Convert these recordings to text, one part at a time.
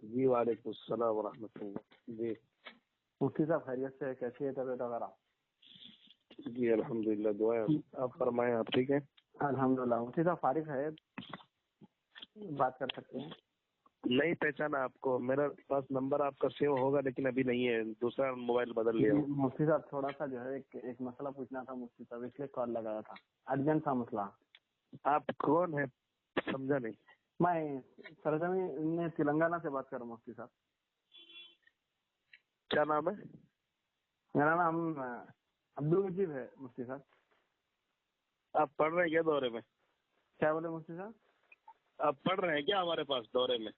جی وعلیکم السلام ورحمۃ اللہ. جی مفتی صاحب خیریت سے؟ کیسی ہے طبیعت وغیرہ؟ جی الحمدللہ دعائیں. آپ فرمائیں, آپ ٹھیک ہیں؟ الحمدللہ. مفتی صاحب فارغ ہے؟ بات کر سکتے ہیں؟ نہیں پہچانا آپ کو. میرا پاس نمبر آپ کا سیو ہوگا لیکن ابھی نہیں ہے, دوسرا موبائل بدل لیا ہوں. مفتی صاحب تھوڑا سا جو ہے ایک مسئلہ پوچھنا تھا مفتی صاحب, اس لیے کال لگایا تھا, ارجنٹ سا مسئلہ. آپ کون ہیں؟ سمجھا نہیں. میں سرزمین میں تلنگانہ سے بات کر رہا ہوں مفتی صاحب. کیا نام ہے؟ میرا نام عبدالمجید ہے مفتی صاحب. آپ پڑھ رہے ہیں کیا دورے میں؟ کیا بولے مفتی صاحب؟ آپ پڑھ رہے ہیں کیا ہمارے پاس دورے میں؟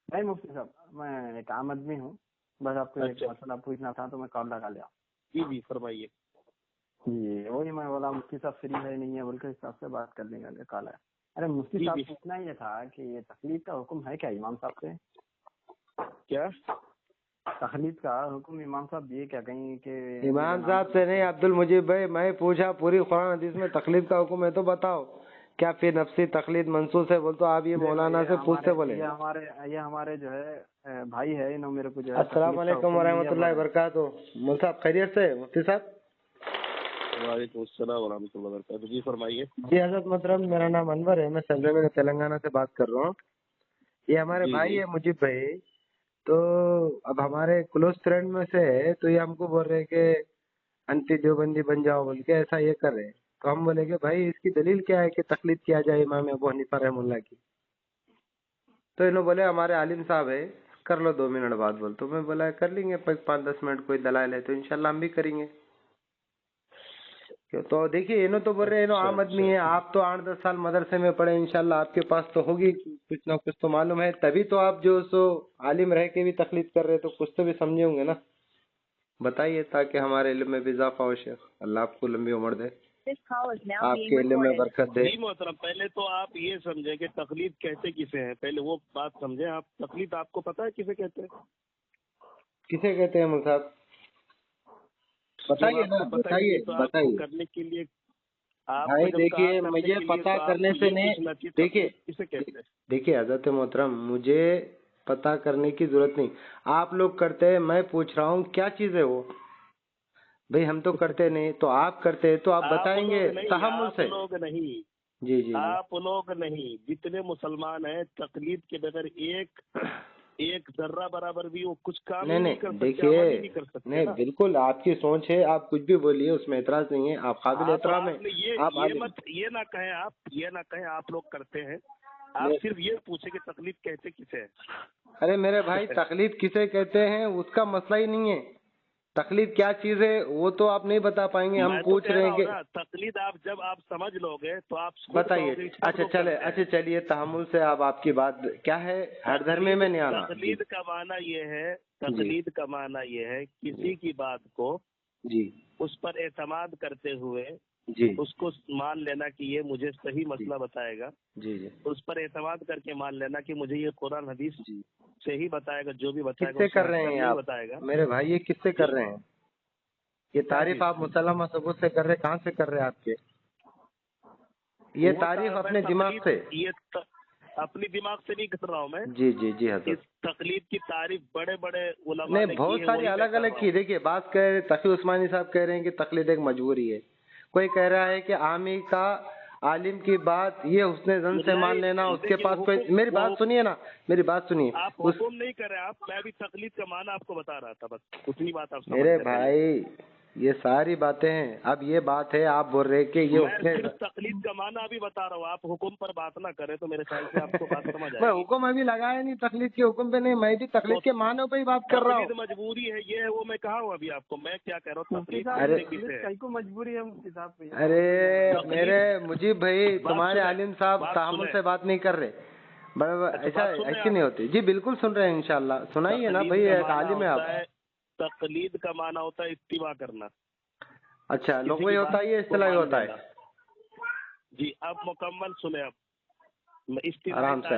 نہیں مفتی صاحب, میں ایک عام آدمی ہوں, بس آپ کو ایک مسئلہ پوچھنا تھا تو میں کال لگا لیا. جی جی فرمائیے. جی وہی میں بولا مفتی صاحب فری ہے نہیں ہے بول کے حساب سے بات کرنے کا کال ہے. ارے مفتی صاحب پوچھنا یہ تھا کہ یہ تقلید کا حکم ہے کیا امام صاحب سے؟ کیا تقلید کا حکم امام صاحب یہ کیا کہیں کہ امام صاحب سے نہیں عبدالمجید بھائی, میں پوچھا پوری قرآن حدیث میں تقلید کا حکم ہے تو بتاؤ. کیا پھر نفسی تقلید منسوخ ہے بول تو آپ یہ مولانا سے پوچھتے بولے. یہ ہمارے جو ہے بھائی ہے, انہوں میرے کو جو ہے. السلام علیکم ورحمۃ اللہ وبرکاتہ. مول صاحب خیریت سے؟ مفتی صاحب وعلیکم السلام ورحمۃ اللہ وبرکاتہ. جی فرمائیے. جی حضرت محترم, میرا نام انور ہے, میں سرزمین تلنگانہ سے بات کر رہا ہوں. یہ ہمارے بھائی ہے مجیب بھائی, تو اب ہمارے کلوز فرینڈ میں سے ہے, تو یہ ہم کو بول رہے کہ انٹی دیوبندی بن جاؤ بول کے ایسا یہ کر رہے. تو ہم بولے کہ بھائی اس کی دلیل کیا ہے کہ تقلید کیا جائے امام ابو حنیفہ رحمہ اللہ کی. تو انہوں بولے ہمارے عالم صاحب ہے, کر لو 2 منٹ بعد بول. تو میں بولا کر لیں گے 5-10 منٹ, کوئی دلائل ہے تو انشاءاللہ ہم بھی کریں گے. تو دیکھیے انہوں تو بول رہے ہیں عام آدمی ہے, آپ تو 8-10 سال مدرسے میں پڑھے, انشاءاللہ آپ کے پاس تو ہوگی کچھ نہ کچھ تو معلوم ہے, تبھی تو آپ جو سو عالم رہ کے بھی تقلید کر رہے, تو کچھ تو بھی سمجھے ہوں گے نا. بتائیے تاکہ ہمارے علم میں بھی اضافہ ہو. شیخ اللہ آپ کو لمبی عمر دے, آپ کے علم میں برکت دے. جی محترم, پہلے تو آپ یہ سمجھیں کہ تقلید کہتے کسے ہیں, پہلے وہ بات سمجھیں. آپ تقلید آپ کو پتا ہے کسے کہتے ہیں؟ کسے کہتے ہیں مول صاحب؟ بتائیے نا, بتائیے. کرنے کے لیے بھائی دیکھیے مجھے پتا کرنے سے نہیں, دیکھیے حضرت محترم مجھے پتا کرنے کی ضرورت نہیں, آپ لوگ کرتے ہیں, میں پوچھ رہا ہوں کیا چیز ہے وہ. بھئی ہم تو کرتے نہیں, تو آپ کرتے تو آپ بتائیں گے تحمل سے. لوگ نہیں, جی آپ لوگ نہیں, جتنے مسلمان ہیں تقلید کے بغیر ایک ذرہ برابر بھی وہ کچھ کام نہیں کر سکتے. دیکھیے نہیں بالکل آپ کی سوچ ہے, آپ کچھ بھی بولیے, اس میں اعتراض نہیں ہے, آپ قابل احترام ہیں. یہ نہ کہیں آپ لوگ کرتے ہیں, آپ صرف یہ پوچھیں کہ تقلید کہتے کسے ہیں. ارے میرے بھائی تقلید کسے کہتے ہیں اس کا مسئلہ ہی نہیں ہے. تقلید کیا چیز ہے وہ تو آپ نہیں بتا پائیں گے, ہم پوچھ رہے ہیں کہ تقلید جب آپ سمجھ لو گے تو آپ بتائیے. اچھا چلیے تحمل سے آپ کی بات کیا ہے, ہر دھرمے میں نہیں آنا. تقلید کا معنی یہ ہے کسی کی بات کو جی اس پر اعتماد کرتے ہوئے جی اس کو مان لینا کہ یہ مجھے صحیح مسئلہ بتائے گا. جی جی اس پر اعتماد کر کے مان لینا کہ مجھے یہ قرآن حدیث سے ہی بتائے گا, جو بھی بتائے گا کس سے کر رہے ہیں آپ بتائے گا. میرے بھائی یہ کس سے کر رہے ہیں؟ یہ تعریف آپ مسلمہ ثبوت سے کر رہے, کہاں سے کر رہے آپ کے؟ یہ تعریف اپنے دماغ سے, یہ اپنی دماغ سے نہیں کر رہا ہوں میں. جی جی جی حضرت. اس تقلید کی تعریف بڑے بڑے علماء نہیں نے بہت ساری الگ الگ کی. دیکھیے بات کہہ رہے تقی عثمانی صاحب کہہ رہے ہیں کہ تقلید ایک مجبوری ہے, کوئی کہہ رہا ہے کہ عامی کا عالم کی بات یہ حسن زن سے مان لینا, اس کے پاس کوئی. میری بات سنیے نا, میری بات سنیے. آپ حکم نہیں کر رہے, میں ابھی تقلید کا معنی آپ کو بتا رہا تھا, بس اتنی بات آپ میرے بھائی یہ ساری باتیں ہیں. اب یہ بات ہے آپ بول رہے کہ یہ تقلید کا معنی ابھی بتا رہا ہوں, آپ حکم پر بات نہ کریں تو میرے خیال سے آپ کو بات سمجھ آئے. میں حکم ابھی لگایا نہیں, تقلید کے حکم پہ نہیں, میں بھی تقلید کے معنوں پہ ہی بات کر رہا ہوں. مجبوری ہے یہ ہے وہ, میں کہا ہوں ابھی آپ کو, میں کیا کہہ رہا ہوں. مجبوری ہے. ارے میرے مجیب بھائی تمہارے عالم صاحب تحمل سے بات نہیں کر رہے, ایسا ایسی نہیں ہوتی. جی بالکل سن رہے ہیں انشاءاللہ, سنائیے نا بھائی, ایک عالم ہے آپ. تقلید کا معنی ہوتا ہے اتباع کرنا. اچھا لغوی ہوتا ہے یا اصطلاحی ہوتا ہے؟ جی اب مکمل سنیں. اب آرام سے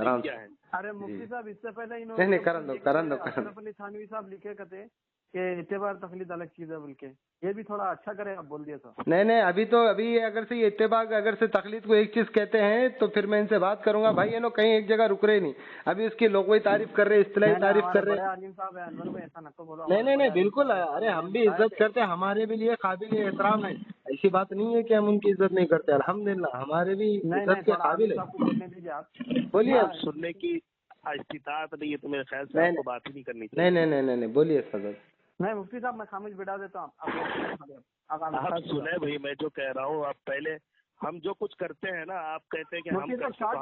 ارے مفتی صاحب اس سے پہلے نہیں کرن دو اشرف علی تھانوی صاحب لکھے کہتے کہ اعتبار تقلید الگ چیز ہے بول کے، یہ بھی تھوڑا اچھا کرے آپ بول دیے تو۔ نہیں ابھی اگر سے یہ اتباع اگر سے تقلید کو ایک چیز کہتے ہیں تو پھر میں ان سے بات کروں گا بھائی، یہ لوگ کہیں ایک جگہ رک رہے نہیں، ابھی اس کی لوگوئی تعریف کر رہے، اصطلاحی تعریف کر رہے۔ بڑے عالم صاحب ہیں انور بھائی، ایسا نہ تو بولو۔ نہیں بالکل، ارے ہم بھی عزت کرتے ہیں، ہمارے بھی لیے قابل احترام ہے، ایسی بات نہیں ہے کہ ہم ان کی عزت نہیں کرتے، الحمدللہ ہمارے بھی عزت کے قابل ہے۔ بولنے دیجیے آپ، بولیے، سننے کی استطاعت نہیں ہے تو میرے خیال سے آپ کو بات ہی نہیں کرنی چاہیے۔ نہیں بولیے صدر۔ نہیں مفتی صاحب میں خاموش بٹھا دیتا ہوں، آپ سنیں بھائی، میں جو کہہ رہا ہوں، آپ پہلے ہم جو کچھ کرتے ہیں نا، آپ کہتے ہیں کہ ہم شارٹ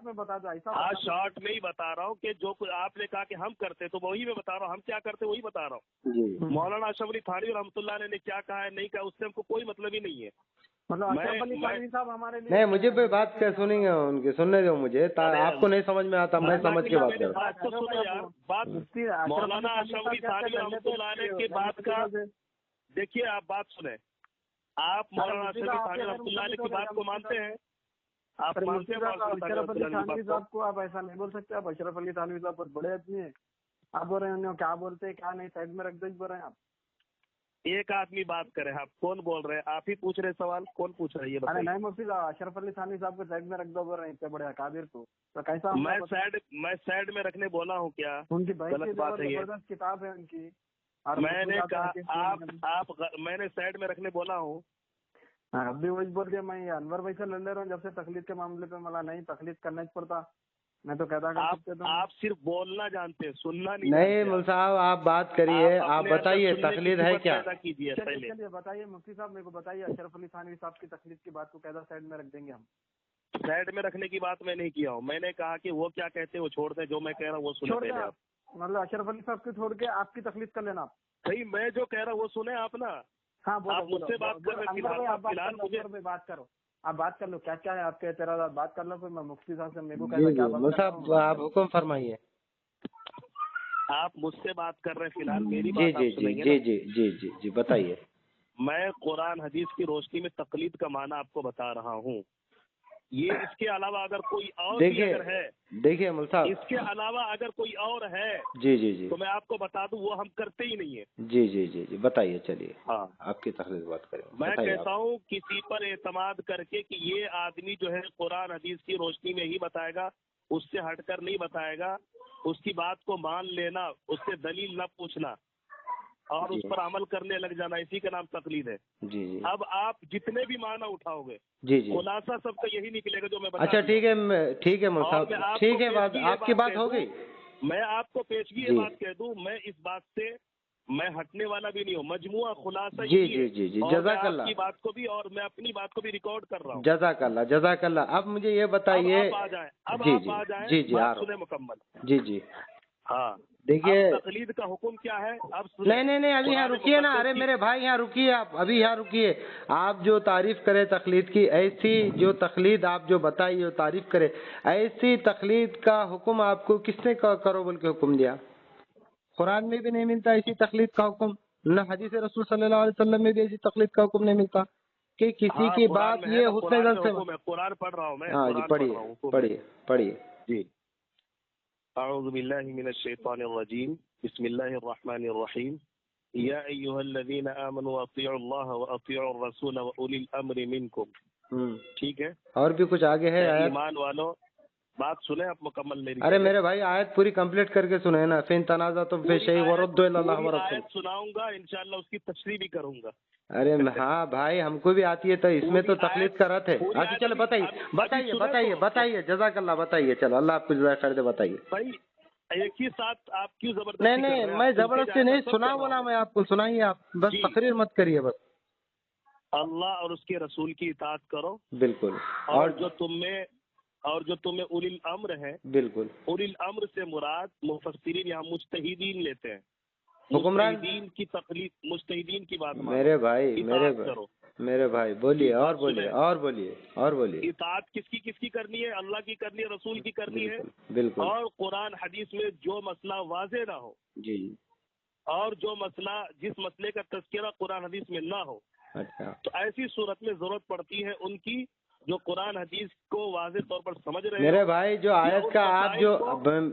میں بتا دو ایسا۔ ہاں شارٹ میں ہی بتا رہا ہوں کہ جو کچھ آپ نے کہا کہ ہم کرتے تو وہی میں بتا رہا ہوں، ہم کیا کرتے وہی بتا رہا ہوں۔ مولانا اشرف علی تھانوی رحمۃ اللہ علیہ نے کیا کہا ہے نہیں کہا، اس سے ہم کو کوئی مطلب ہی نہیں ہے۔ نہیں مجھے بھی بات کیا سنیں گے ان کی، سننے دو مجھے، آپ کو نہیں سمجھ میں آتا میں سمجھ کے بات کروں۔ مولانا اشرف علی تھانوی رحمۃ اللہ علیہ کی بات کا دیکھیے، آپ بات سنیں، آپ مولانا اشرف علی تھانوی رحمۃ اللہ علیہ کی بات کو مانتے ہیں؟ آپ اشرف علی تھانوی صاحب کو آپ ایسا نہیں بول سکتے، آپ اشرف علی تھانوی صاحب بہت بڑے آدمی ہیں، آپ بول رہے ہیں کیا بولتے ہیں کیا نہیں، سائڈ میں رکھ دو بول رہے ہیں آپ۔ ایک آدمی بات کرے، آپ کون بول رہے ہیں؟ آپ ہی پوچھ رہے سوال، کون پوچھ رہے ہیں؟ ارے نہیں مفتی صاحب، اشرف علی تھانوی صاحب کو سائڈ میں رکھ دو بول رہے ہیں، اتنے بڑے اکابر کو کیسا؟ میں سائڈ میں رکھنے بولا ہوں کیا؟ ان کی بہت زبردست کتاب ہے ان کی، اور میں نے کہا میں نے سائڈ میں رکھنے بولا ہوں؟ اب بھی وہی بول کے میں انور بھائی سے لڑ لے رہا ہوں، جب سے تقلید کے معاملے پہ ملا نہیں تقلید کرنا ہی پڑتا، میں تو کہتا آپ صرف بولنا جانتے ہیں، سننا نہیں مول صاحب آپ بات کریے، آپ بتائیے تقلید ہے کیا؟ چلیے بتائیے مفتی صاحب میرے کو بتائیے، اشرف علی تھانوی صاحب کی تقلید کی بات کو کیسا سائڈ میں رکھ دیں گے ہم؟ سائڈ میں رکھنے کی بات میں نہیں کیا ہوں، میں نے کہا کہ وہ کیا کہتے ہیں وہ چھوڑ دیں، جو میں کہہ رہا ہوں وہ سنیں پہلے آپ۔ مطلب اشرف علی صاحب کو چھوڑ کے آپ کی تقلید کر لینا آپ؟ صحیح، میں جو کہہ رہا ہوں وہ سنیں آپ نا۔ ہاں آپ مجھ سے بات کر رہے ہیں، بات کرو، آپ بات کر لو، کیا کیا ہے آپ کے اعتراضات، بات کر لو، پھر میں مفتی صاحب سے میرے کو صاحب آپ حکم فرمائیے۔ آپ مجھ سے بات کر رہے ہیں فی الحال، میری بات آپ سنیں گے نا؟ جی بتائیے۔ میں قرآن حدیث کی روشنی میں تقلید کا معنی آپ کو بتا رہا ہوں، یہ اس کے علاوہ اگر کوئی اور ہے، دیکھیے مول صاحب، اس کے علاوہ اگر کوئی اور ہے جی تو میں آپ کو بتا دوں وہ ہم کرتے ہی نہیں ہیں۔ جی بتائیے، چلیے ہاں آپ کی تقلید بات کریں۔ میں کہتا ہوں کسی پر اعتماد کر کے کہ یہ آدمی جو ہے قرآن حدیث کی روشنی میں ہی بتائے گا، اس سے ہٹ کر نہیں بتائے گا، اس کی بات کو مان لینا، اس سے دلیل نہ پوچھنا اور اس پر عمل کرنے لگ جانا، اسی کا نام تقلید ہے۔ جی اب آپ جتنے بھی معنی اٹھاؤ گے، خلاصہ سب کا یہی نکلے گا جو میں بتا۔ اچھا ٹھیک ہے مول صاحب، ٹھیک ہے، آپ کی بات ہو گئی، میں آپ کو پیشگی یہ بات کہہ دوں، میں اس بات سے میں ہٹنے والا بھی نہیں ہوں، مجموعہ خلاصہ جی جزاک اللہ، آپ کی بات کو بھی اور میں اپنی بات کو بھی ریکارڈ کر رہا ہوں۔ جزاک اللہ۔ اب مجھے یہ بتائیے، اب آپ آ جائیں، بات سنیں مکمل۔ جی ہاں دیکھیے، تقلید کا حکم کیا ہے؟ اب نہیں ابھی یہاں رکیے نا، ارے میرے بھائی یہاں رکیے، آپ ابھی یہاں رکیے، آپ جو تعریف کرے تقلید کی، ایسی جو تقلید آپ جو بتائی جو تعریف کرے، ایسی تقلید کا حکم آپ کو کس نے کرو بول کے حکم دیا؟ قرآن میں بھی نہیں ملتا ایسی تقلید کا حکم، نہ حدیث رسول صلی اللہ علیہ وسلم میں بھی ایسی تقلید کا حکم نہیں ملتا کہ کسی کی بات یہ حسن سے۔ قرآن پڑھ رہا ہوں میں، ہاں جی پڑھیے۔ جی، اعوذ باللہ من الشیطان الرجیم، بسم اللہ الرحمن الرحیم، یا ایھا الذین آمنوا اطیعوا اللہ واطیعوا الرسول واولی الامر منکم۔ ٹھیک ہے، اور بھی کچھ آگے ہے ایمان والو، بات سنیں آپ مکمل میری۔ ارے میرے بھائی آیت پوری کمپلیٹ کر کے سنیں نا، فین تنازعتم فی شیء وردوا الی اللہ ورسول۔ آیت سناؤں گا انشاءاللہ، اس کی تشریح بھی کروں گا۔ ارے ہاں بھائی، ہم کو بھی آتی ہے تو اس میں تو تقلید کر رہے تھے۔ اچھا چلو بتائیے، جزاک اللہ، بتائیے، چلو اللہ آپ کو جزائے خیر دے، بتائیے۔ بھائی ایک ہی ساتھ آپ کیوں زبردستی؟ نہیں میں زبردستی نہیں سنا بولا، میں آپ کو سنائیے، آپ بس تقریر مت کریے بس۔ اللہ اور اس کے رسول کی اطاعت کرو، بالکل، اور جو تمہیں اولی الامر ہے، بالکل، اولی الامر سے مراد مفسرین یہاں مجتہدین لیتے ہیں، مجتہدین کی تقلید، مجتہدین کی بات میرے بھائی بولیے، اور بولیے۔ اطاعت کس کی کرنی ہے؟ اللہ کی کرنی ہے، رسول کی کرنی ہے، بالکل، اور قرآن حدیث میں جو مسئلہ واضح نہ ہو، جی، اور جس مسئلے کا تذکرہ قرآن حدیث میں نہ ہو، اچھا، تو ایسی صورت میں ضرورت پڑتی ہے ان کی جو قرآن حدیث کو واضح طور پر سمجھ رہے ہیں میرے بھائی جو آیت کا آپ جو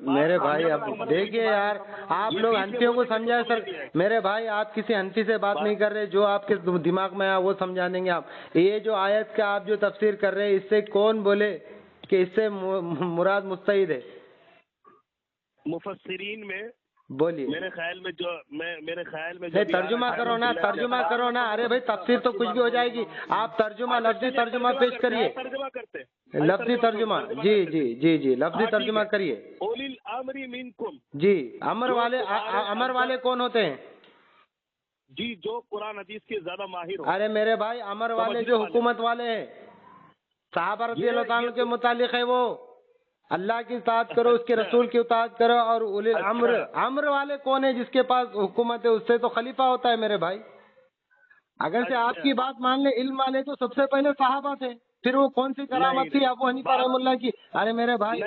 میرے بھائی اب دیکھیے یار آپ لوگ ہنفیوں کو سمجھائے سر. میرے بھائی آپ کسی ہنفی سے بات نہیں کر رہے, جو آپ کے دماغ میں آیا وہ سمجھا دیں گے آپ. یہ جو آیت کا آپ جو تفسیر کر رہے ہیں اس سے کون بولے کہ اس سے مراد مستعید ہے؟ مفسرین میں بولیے. میرے خیال میں ترجمہ کرو نا, ترجمہ کرو نا. ارے بھائی تفسیر تو کچھ بھی ہو جائے گی, آپ ترجمہ لفظی ترجمہ پیش کریے. ترجمہ کرتے لفظی ترجمہ جی جی جی جی لفظی ترجمہ کریے. اولی الامر منکم, جی امر والے کون ہوتے ہیں؟ جی جو قرآن حدیث کے زیادہ ماہر ہو. ارے میرے بھائی امر والے جو حکومت والے ہیں, صحابہ رضی اللہ تعالیٰ کے متعلق ہے, وہ اللہ کی اطاعت کرو, اس کے رسول کی اطاعت کرو. اور اولی الامر, امر والے کون ہیں جس کے پاس حکومت ہے؟ اس سے تو خلیفہ ہوتا ہے میرے بھائی. اگر سے آپ کی بات مان لے علم والے تو سب سے پہلے صحابہ تھے, پھر وہ کون سی کرامت تھی ابو حنیفہ رحمہ اللہ کی؟ ارے میرے بھائی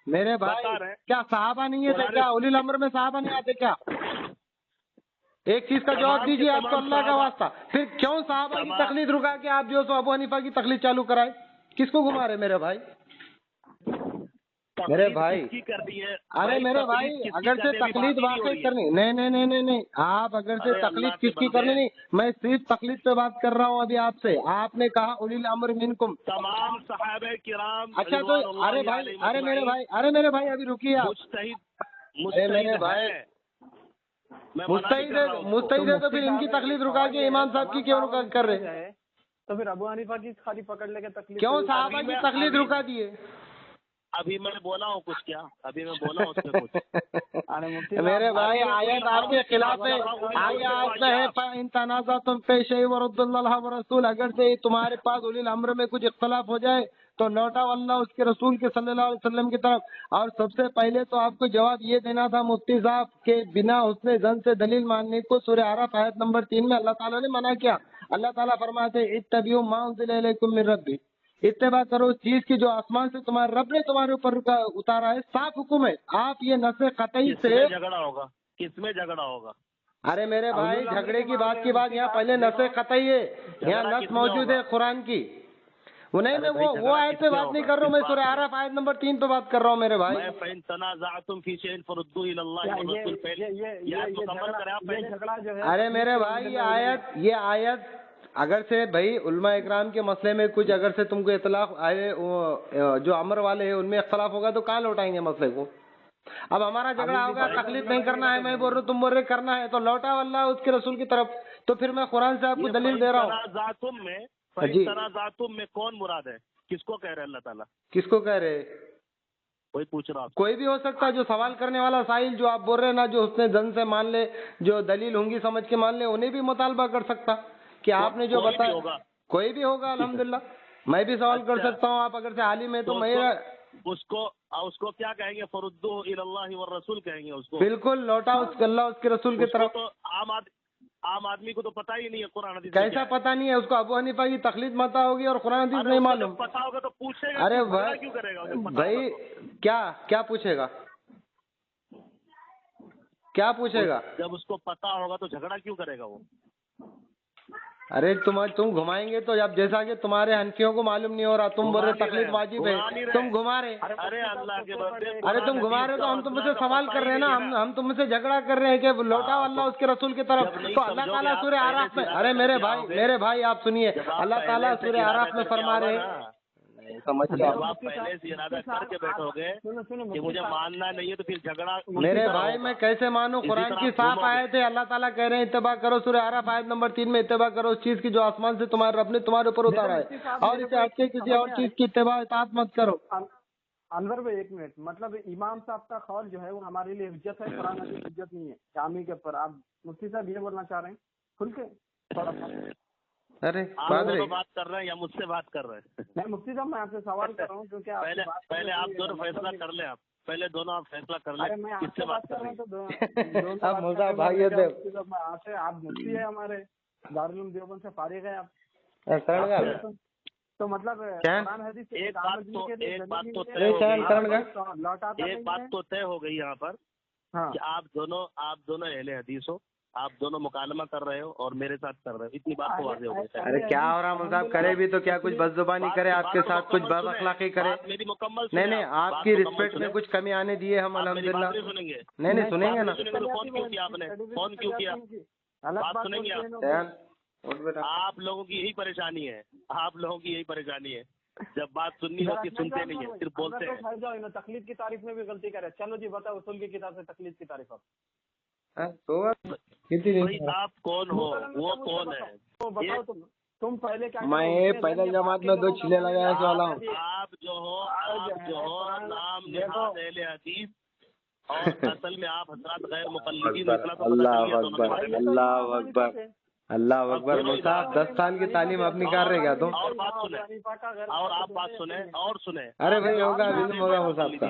میرے بھائی کیا صحابہ نہیں ہے کیا؟ اولی الامر میں صحابہ نہیں آتے کیا؟ ایک چیز کا جواب دیجیے آپ کو اللہ کا واسطہ. پھر کیوں صحابہ کی تقلید رکا کے آپ جو سو ابو حنیفہ کی تقلید چالو کرائے؟ کس کو گھما رہے میرے بھائی؟ میرے بھائی ارے میرے بھائی اگر سے تقلید واقع کرنی نہیں آپ اگر سے تقلید کس کی کرنی نہیں, میں صرف تقلید پہ بات کر رہا ہوں ابھی آپ سے. آپ نے کہا اولی الامر منکم, تمام صحابہ کرام. اچھا تو ارے میرے بھائی ابھی رکیے آپ. میرے بھائی مستعد ہے تو پھر ان کی تقلید رکا کے امام صاحب کی کیوں رکا کر رہے ہیں؟ تو پھر ابو حنیفہ کی خالی پکڑ لے کے تقلید کیوں صحابہ کی تقلید رکا دیے؟ ابھی میں بولا ہوں کچھ, کیا ابھی میں بولا ہوں اس میں کچھ؟ میرے بھائی آیت آپ کے خلاف ہے. آگے آیت میں ہے فَإِن تَنَازَعْتُمْ فِي شَيْءٍ فَرُدُّوهُ إِلَى اللَّهِ وَالرَّسُولِ. اگر سے تمہارے پاس اولی الامر میں کچھ اختلاف ہو جائے تو لوٹاؤ اللہ اس کے رسول کے صلی اللہ علیہ وسلم کی طرف. اور سب سے پہلے تو آپ کو جواب یہ دینا تھا مفتی صاحب کے بنا حسن ظن سے دلیل ماننے کو. سورہ اعراف آیت نمبر 3 میں اللہ تعالیٰ نے منع کیا. اللہ تعالیٰ فرماتے ہیں اتبعوا ما انزل الیکم من ربکم, اتباع کرو اس چیز کی جو آسمان سے تمہارے رب نے تمہارے اوپر اتارا ہے. صاف حکم ہے. آپ یہ نص قطعی سے جھگڑا ہوگا, کس میں جھگڑا ہوگا؟ ارے میرے بھائی جھگڑے کی بات یہاں پہلے نص قطعی ہے, یہاں نص موجود ہے قرآن کی. نہیں میں وہ آیت پہ بات نہیں کر رہا ہوں, میں سورہ اعراف آیت نمبر 3 پہ بات کر رہا ہوں میرے بھائی. فَإِن تَنَازَعْتُمْ فِي شَيْءٍ فَرُدُّوهُ إِلَى اللَّهِ وَالرَّسُولِ. ارے میرے بھائی یہ آیت اگر سے بھائی علماء اکرام کے مسئلے میں کچھ اگر سے تم کو اطلاق آئے, جو امر والے ہیں ان میں اختلاف ہوگا تو کہاں لوٹائیں گے مسئلے کو؟ اب ہمارا جھگڑا ہوگا, تکلیف نہیں کرنا ہے, میں بول رہا ہوں تم بول رہے کرنا ہے, تو لوٹاؤ اللہ اس کے رسول کی طرف. تو پھر میں قرآن سے آپ کو دلیل دے رہا ہوں. جی تنازعتم میں کون مراد ہے؟ کس کو کہہ رہے اللہ تعالیٰ؟ کس کو کہہ رہے؟ کوئی پوچھ رہا, کوئی بھی ہو سکتا ہے. جو سوال کرنے والا سائل جو آپ بول رہے ہیں نا, جو اس نے دن سے مان لے, جو دلیل ہوں گی سمجھ کے مان لے, انہیں بھی مطالبہ کر سکتا کہ آپ نے جو بتایا. کوئی بھی ہوگا الحمدللہ, میں بھی سوال کر سکتا ہوں. آپ اگر سے عالم ہے تو میں اس کو کیا کہیں گے؟ فردوہ الی اللہ والرسول کہیں گے اس کو. بالکل لوٹا اس اللہ اس کے رسول کی طرف. تو عام آدمی کو تو پتہ ہی نہیں ہے قرآن حدیث کیسا پتہ نہیں ہے اس کو؟ ابو حنیفہ کی تقلید مت ہوگی اور قرآن حدیث نہیں معلوم. پتہ ہوگا تو پوچھے گا. ارے کیوں کرے گا بھائی کیا پوچھے گا؟ کیا پوچھے گا؟ جب اس کو پتہ ہوگا تو جھگڑا کیوں کرے گا وہ؟ ارے تم گھمائیں گے تو اب جیسا کہ تمہارے حنفیوں کو معلوم نہیں ہو رہا, تم بول رہے تقلید واجب ہے, تم گھما رہے. ارے اللہ کے بندے, ارے تم گھما رہے تو ہم تم سے سوال کر رہے ہیں نا, ہم تم سے جھگڑا کر رہے ہیں کہ لوٹاؤ اللہ اس کے رسول کی طرف. تو اللہ تعالیٰ سورہ اعراف میں, ارے میرے بھائی آپ سنیے, اللہ تعالیٰ سورہ اعراف میں فرما رہے ہیں, آپ پہلے سے ارادہ کر کے بیٹھو گے کہ مجھے ماننا نہیں ہے تو پھر جھگڑا. میرے بھائی میں کیسے مانوں؟ قرآن کی صاف آیت ہے, اللہ تعالیٰ کہہ رہے ہیں اتباع کرو. سورہ اعراف آیت نمبر 3 میں اتباع کرو اس چیز کی جو آسمان سے تمہارے رب نے تمہارے اوپر اتارا ہے, اور اسے ہٹ کے کسی اور چیز کی اتباع اطاعت مت کرو. انور بھائی ایک منٹ, مطلب امام صاحب کا قول جو ہے وہ ہمارے لیے حجت ہے, قرآن حدیث حجت نہیں ہے شامی کے اوپر. آپ مفتی صاحب یہ بولنا چاہ رہے ہیں کھل کے؟ ارے بات کر رہے ہیں یا مجھ سے بات کر رہے ہیں؟ نہیں مفتی صاحب میں آپ سے سوال کر رہا ہوں کیونکہ پہلے آپ دونوں فیصلہ کر لیں. آپ پہلے دونوں آپ فیصلہ کر لیں. میں آپ سے بات کر رہا ہوں تو آپ مفتی ہے ہمارے دارالعلوم دیوبند سے فارغ ہے آپ, تو مطلب ایک بات تو طے ہو گئی یہاں پر کہ آپ دونوں اہل حدیث ہو, آپ دونوں مکالمہ کر رہے ہو اور میرے ساتھ کر رہے ہو، اتنی بات تو واضح ہو گئی. ارے کیا ہو رہا مول صاحب، کرے بھی تو کیا کچھ بد زبانی کرے آپ کے ساتھ، کچھ بد اخلاقی کرے؟ میری مکمل نہیں آپ کی رسپیکٹ میں کچھ کمی آنے دیے ہم الحمدللہ. سنیں گے؟ نہیں سنیں گے نا. فون کیوں کیا آپ نے؟ فون کیوں کیا؟ بات سنیں گے آپ؟ آپ لوگوں کی یہی پریشانی ہے، آپ لوگوں کی یہی پریشانی ہے، جب بات سننی ہوتی سنتے نہیں ہے، صرف بولتے ہیں. تقلید کی تعریف میں بھی غلطی کرے. چلو جی بتاؤ اصول کی کتاب سے تقلید کی تعریف. آپ کون ہو؟ وہ کون ہے؟ بتاؤ تم پہلے کیا؟ میں پہلے جماعت میں 2 چھلے لگایا والا ہوں. آپ جو ہو نام نہاد اہل حدیث اور اصل میں آپ حضرات غیر مقلدین. اللہ اکبر اللہ اکبر اللہ اکبر. مول صاحب 10 سال کی تعلیم آپ نکال رہے کیا تم؟ اور بات سنیں، اور آپ بات سنیں اور سنیں. ارے بھائی ہوگا ابھی ہوگا مول صاحب کا.